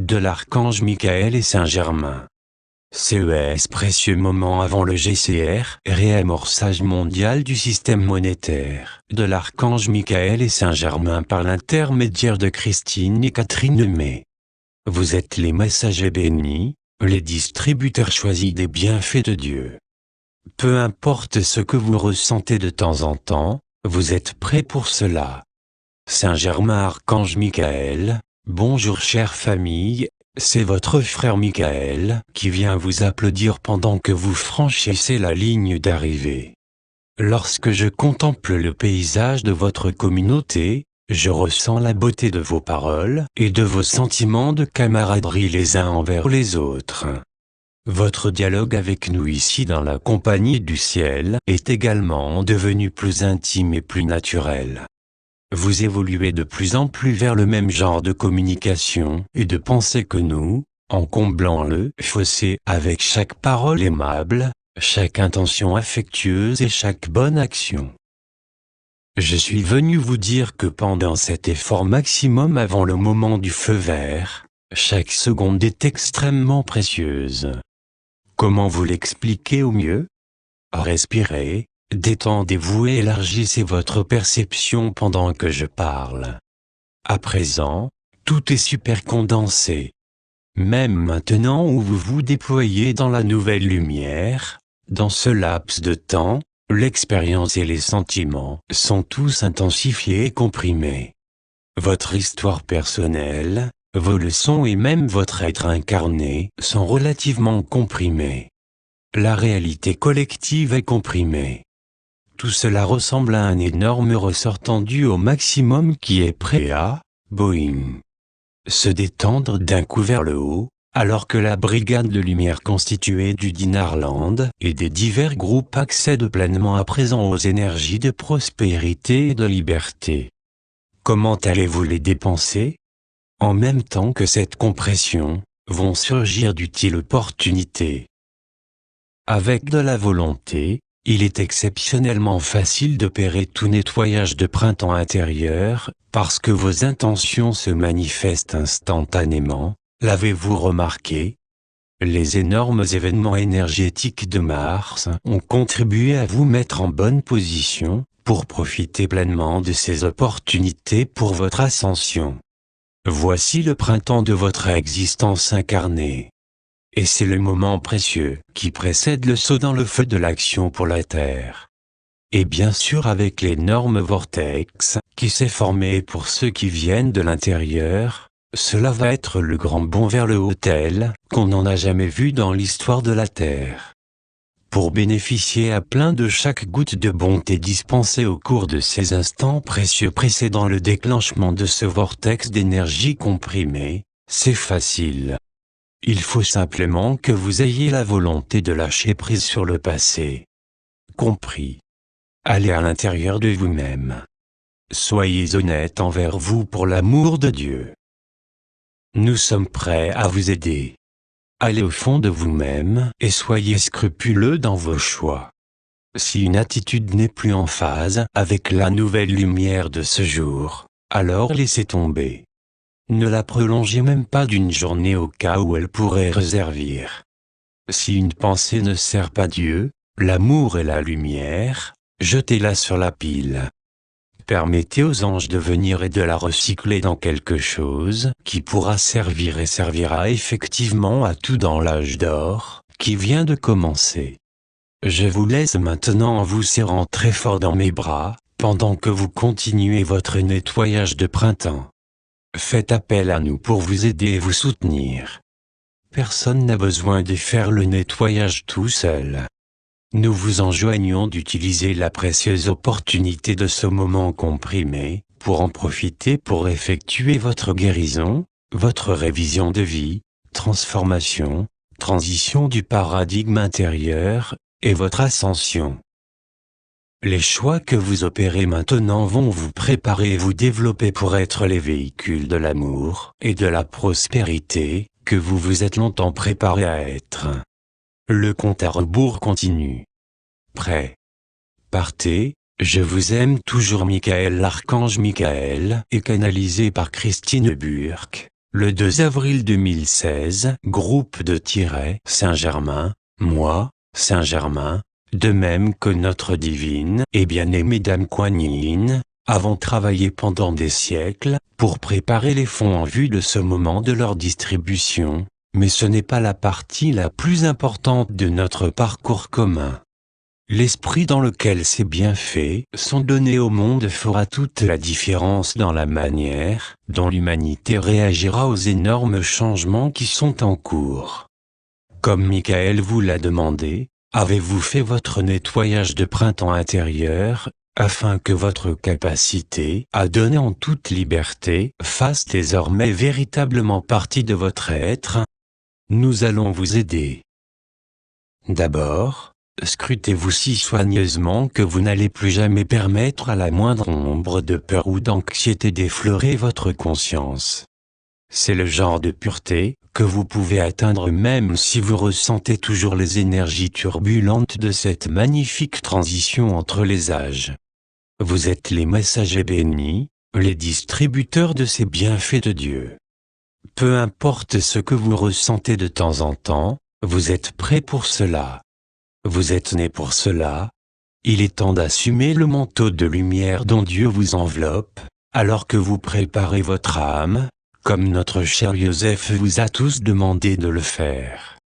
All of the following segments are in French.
de l'archange Michael et Saint-Germain. CES précieux moment avant le GCR, réamorçage mondial du système monétaire, de l'archange Michael et Saint-Germain par l'intermédiaire de Christine et Catherine Lemay. Vous êtes les messagers bénis, les distributeurs choisis des bienfaits de Dieu. Peu importe ce que vous ressentez de temps en temps, vous êtes prêts pour cela. Saint-Germain Archange Michael, bonjour chère famille, c'est votre frère Michael qui vient vous applaudir pendant que vous franchissez la ligne d'arrivée. Lorsque je contemple le paysage de votre communauté, je ressens la beauté de vos paroles et de vos sentiments de camaraderie les uns envers les autres. Votre dialogue avec nous ici dans la compagnie du ciel est également devenu plus intime et plus naturel. Vous évoluez de plus en plus vers le même genre de communication et de pensée que nous, en comblant le fossé avec chaque parole aimable, chaque intention affectueuse et chaque bonne action. Je suis venu vous dire que pendant cet effort maximum avant le moment du feu vert, chaque seconde est extrêmement précieuse. Comment vous l'expliquer au mieux? Respirez, détendez-vous et élargissez votre perception pendant que je parle. À présent, tout est super condensé. Même maintenant où vous vous déployez dans la nouvelle lumière, dans ce laps de temps, l'expérience et les sentiments sont tous intensifiés et comprimés. Votre histoire personnelle, vos leçons et même votre être incarné sont relativement comprimés. La réalité collective est comprimée. Tout cela ressemble à un énorme ressort tendu au maximum qui est prêt à, boing, se détendre d'un coup vers le haut, alors que la brigade de lumière constituée du Dinarland et des divers groupes accède pleinement à présent aux énergies de prospérité et de liberté. Comment allez-vous les dépenser? En même temps que cette compression, vont surgir d'utiles opportunités. Avec de la volonté, il est exceptionnellement facile d'opérer tout nettoyage de printemps intérieur, parce que vos intentions se manifestent instantanément. L'avez-vous remarqué? Les énormes événements énergétiques de Mars ont contribué à vous mettre en bonne position, pour profiter pleinement de ces opportunités pour votre ascension. Voici le printemps de votre existence incarnée. Et c'est le moment précieux qui précède le saut dans le feu de l'action pour la Terre. Et bien sûr avec l'énorme vortex qui s'est formé pour ceux qui viennent de l'intérieur, cela va être le grand bond vers le haut tel qu'on n'en a jamais vu dans l'histoire de la Terre. Pour bénéficier à plein de chaque goutte de bonté dispensée au cours de ces instants précieux précédant le déclenchement de ce vortex d'énergie comprimée, c'est facile. Il faut simplement que vous ayez la volonté de lâcher prise sur le passé. Compris. Allez à l'intérieur de vous-même. Soyez honnête envers vous pour l'amour de Dieu. Nous sommes prêts à vous aider. Allez au fond de vous-même et soyez scrupuleux dans vos choix. Si une attitude n'est plus en phase avec la nouvelle lumière de ce jour, alors laissez tomber. Ne la prolongez même pas d'une journée au cas où elle pourrait reservir. Si une pensée ne sert pas Dieu, l'amour et la lumière, jetez-la sur la pile. Permettez aux anges de venir et de la recycler dans quelque chose qui pourra servir et servira effectivement à tout dans l'âge d'or, qui vient de commencer. Je vous laisse maintenant en vous serrant très fort dans mes bras, pendant que vous continuez votre nettoyage de printemps. Faites appel à nous pour vous aider et vous soutenir. Personne n'a besoin de faire le nettoyage tout seul. Nous vous enjoignons d'utiliser la précieuse opportunité de ce moment comprimé, pour en profiter pour effectuer votre guérison, votre révision de vie, transformation, transition du paradigme intérieur, et votre ascension. Les choix que vous opérez maintenant vont vous préparer et vous développer pour être les véhicules de l'amour et de la prospérité que vous vous êtes longtemps préparé à être. Le compte à rebours continue. Prêt? Partez, je vous aime toujours Michael l'archange Michael est canalisé par Christine Burke, Le 2 avril 2016, groupe de Saint-Germain, moi, Saint-Germain, de même que notre divine et bien-aimée Dame Kuan Yin, avons travaillé pendant des siècles pour préparer les fonds en vue de ce moment de leur distribution, mais ce n'est pas la partie la plus importante de notre parcours commun. L'esprit dans lequel ces bienfaits sont donnés au monde fera toute la différence dans la manière dont l'humanité réagira aux énormes changements qui sont en cours. Comme Michael vous l'a demandé, avez-vous fait votre nettoyage de printemps intérieur, afin que votre capacité à donner en toute liberté fasse désormais véritablement partie de votre être? Nous allons vous aider. D'abord, scrutez-vous si soigneusement que vous n'allez plus jamais permettre à la moindre ombre de peur ou d'anxiété d'effleurer votre conscience. C'est le genre de pureté que vous pouvez atteindre même si vous ressentez toujours les énergies turbulentes de cette magnifique transition entre les âges. Vous êtes les messagers bénis, les distributeurs de ces bienfaits de Dieu. Peu importe ce que vous ressentez de temps en temps, vous êtes prêts pour cela. Vous êtes nés pour cela. Il est temps d'assumer le manteau de lumière dont Dieu vous enveloppe, alors que vous préparez votre âme, comme notre cher Joseph vous a tous demandé de le faire.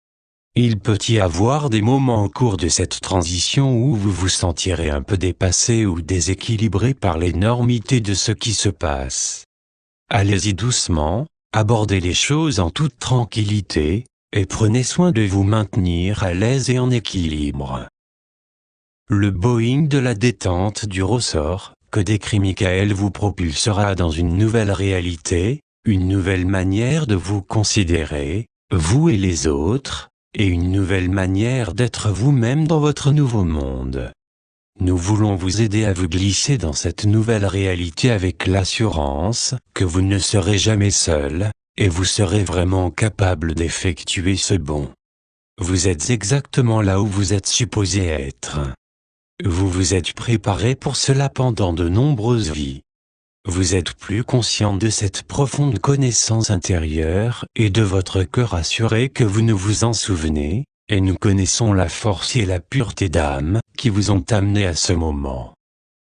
Il peut y avoir des moments au cours de cette transition où vous vous sentirez un peu dépassé ou déséquilibré par l'énormité de ce qui se passe. Allez-y doucement, abordez les choses en toute tranquillité, et prenez soin de vous maintenir à l'aise et en équilibre. Le Boeing de la détente du ressort, que décrit Michael, vous propulsera dans une nouvelle réalité, une nouvelle manière de vous considérer, vous et les autres, et une nouvelle manière d'être vous-même dans votre nouveau monde. Nous voulons vous aider à vous glisser dans cette nouvelle réalité avec l'assurance que vous ne serez jamais seul, et vous serez vraiment capable d'effectuer ce bond. Vous êtes exactement là où vous êtes supposé être. Vous vous êtes préparé pour cela pendant de nombreuses vies. Vous êtes plus conscient de cette profonde connaissance intérieure et de votre cœur assuré que vous ne vous en souvenez, et nous connaissons la force et la pureté d'âme qui vous ont amené à ce moment.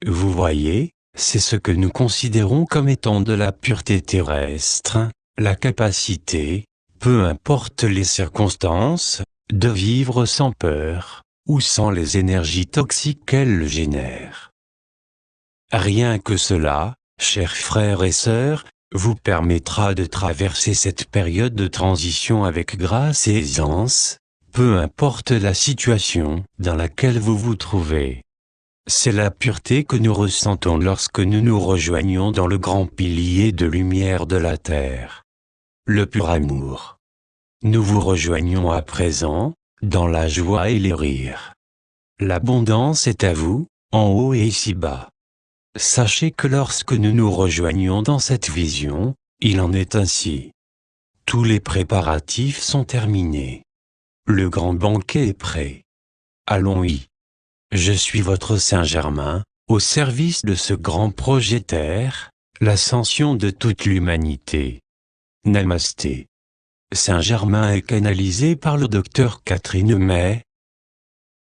Vous voyez, c'est ce que nous considérons comme étant de la pureté terrestre, la capacité, peu importe les circonstances, de vivre sans peur, ou sans les énergies toxiques qu'elles génèrent. Rien que cela, chers frères et sœurs, vous permettra de traverser cette période de transition avec grâce et aisance, peu importe la situation dans laquelle vous vous trouvez. C'est la pureté que nous ressentons lorsque nous nous rejoignons dans le grand pilier de lumière de la terre. Le pur amour. Nous vous rejoignons à présent, dans la joie et les rires. L'abondance est à vous, en haut et ici-bas. Sachez que lorsque nous nous rejoignons dans cette vision, il en est ainsi. Tous les préparatifs sont terminés. Le grand banquet est prêt. Allons-y. Je suis votre Saint-Germain, au service de ce grand projet Terre, l'ascension de toute l'humanité. Namasté. Saint-Germain est canalisé par le docteur Catherine May,